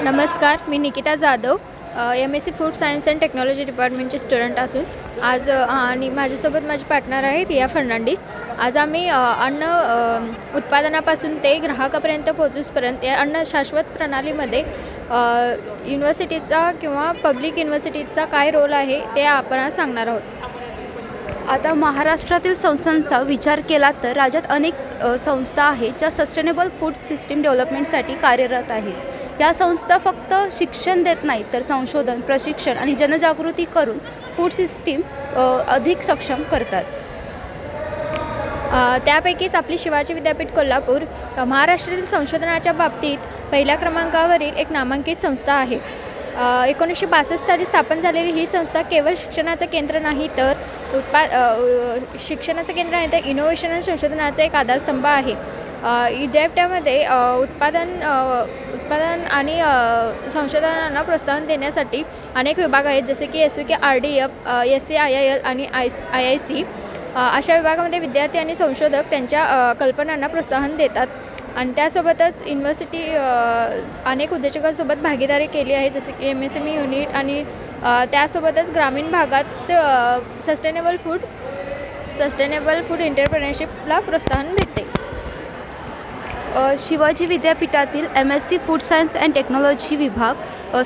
नमस्कार, मी Nikita Jadhav MSc food science and technology डिपार्टमेंटचे स्टुडंट असून आज आणि माझ्यासोबत माझी पार्टनर आहे रिया फर्नांडिस। आज आम्ही अन्न उत्पादनापासून ते ग्राहकापर्यंत पोहोचूपर्यंत या अन्न शाश्वत प्रणालीमध्ये युनिव्हर्सिटीचा किंवा पब्लिक युनिव्हर्सिटीचा काय रोल आहे ते आपण सांगणार आहोत। आता महाराष्ट्रातील संस्थांचा विचार केला तर राज्यात अनेक संस्था आहेत ज्या सस्टेनेबल फूड सिस्टीम डेव्हलपमेंटसाठी कार्यरत आहेत। या संस्था फक्त शिक्षण देत नाहीत तर संशोधन, प्रशिक्षण आणि जनजागृती करून फूड सिस्टीम अधिक सक्षम करतात। त्यापैकीच आपली शिवाजी विद्यापीठ कोल्हापूर महाराष्ट्रातील संशोधनाच्या बाबतीत पहिल्या क्रमांकावरील एक नामांकित संस्था आहे। 1962 साली स्थापन झालेली ही संस्था केवळ शिक्षणाचं केंद्र नाही तर शिक्षणाचं केंद्र नाही तर इनोव्हेशन आणि संशोधनाचा एक आधारस्तंभ आहे। विद्यापीठामध्ये उत्पादन आणि संशोधनांना प्रोत्साहन देण्यासाठी अनेक विभाग आहेत, जसे की SVK, RDF, SCIIL आणि IIC। अशा विभागामध्ये विद्यार्थी आणि संशोधक त्यांच्या कल्पनांना प्रोत्साहन देतात आणि त्यासोबतच युनिव्हर्सिटी अनेक उद्योजकांसोबत भागीदारी केली आहे, जसे की MSME युनिट आणि त्यासोबतच ग्रामीण भागात सस्टेनेबल फूड एंटरप्रेन्योरशिपला प्रोत्साहन भेटते। शिवाजी विद्यापीठातील MSc food science and technology विभाग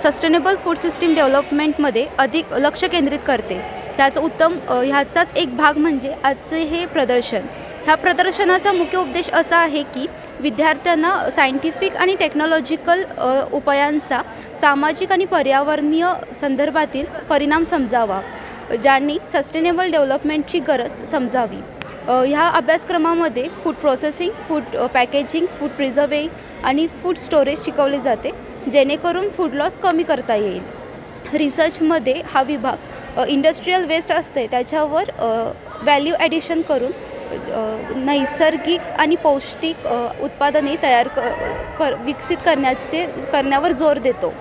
सस्टेनेबल फूड सिस्टीम डेव्हलपमेंटमध्ये अधिक लक्ष केंद्रित करते। ह्याचाच एक भाग म्हणजे आजचे हे प्रदर्शन। ह्या प्रदर्शनाचा मुख्य उद्देश असा आहे की विद्यार्थ्यांना सायंटिफिक आणि टेक्नॉलॉजिकल उपायांचा सामाजिक आणि पर्यावरणीय संदर्भातील परिणाम समजावा, ज्यांनी सस्टेनेबल डेव्हलपमेंटची गरज समजावी। ह्या अभ्यासक्रमामध्ये food processing, food packaging, food preserving आणि फूड स्टोरेज शिकवले जाते, जेणेकरून फूड लॉस कमी करता येईल। रिसर्चमध्ये हा विभाग इंडस्ट्रियल वेस्ट असते त्याच्यावर व्हॅल्यू ॲडिशन करून नैसर्गिक आणि पौष्टिक उत्पादने विकसित करण्यावर जोर देतो।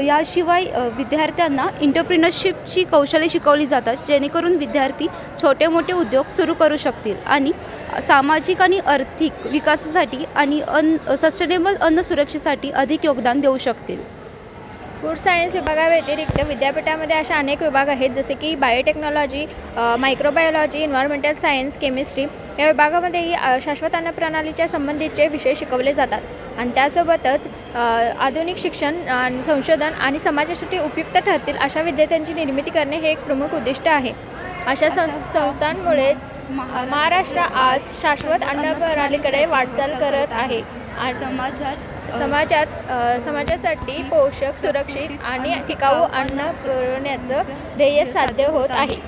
याशिवाय विद्यार्थ्यांना एंटरप्रेन्योरशिपची कौशल्ये शिकवली जातात, जेणेकरून विद्यार्थी छोटे मोठे उद्योग सुरू करू शकतील आणि सामाजिक आणि आर्थिक विकासासाठी आणि सस्टेनेबल अन्न सुरक्षेसाठी अधिक योगदान देऊ शकतील। फूड सायन्स विभागाव्यतिरिक्त विद्यापीठामध्ये अशा अनेक विभाग आहेत, जसे की biotechnology, microbiology, environmental science, chemistry. या विभागामध्येही शाश्वत अन्न प्रणालीच्या संबंधीचे विषय शिकवले जातात आणि त्यासोबतच आधुनिक शिक्षण, संशोधन आणि समाजासाठी उपयुक्त ठरतील अशा विद्यार्थ्यांची निर्मिती करणे हे एक प्रमुख उद्दिष्ट आहे। अशा संस्थांमुळेच महाराष्ट्र आज शाश्वत अन्न प्रणालीकडे वाटचाल करत आहे आणि समाजासाठी पोषक, सुरक्षित आणि टिकाऊ अन्न पुरवण्याचं ध्येय साध्य होत आहे।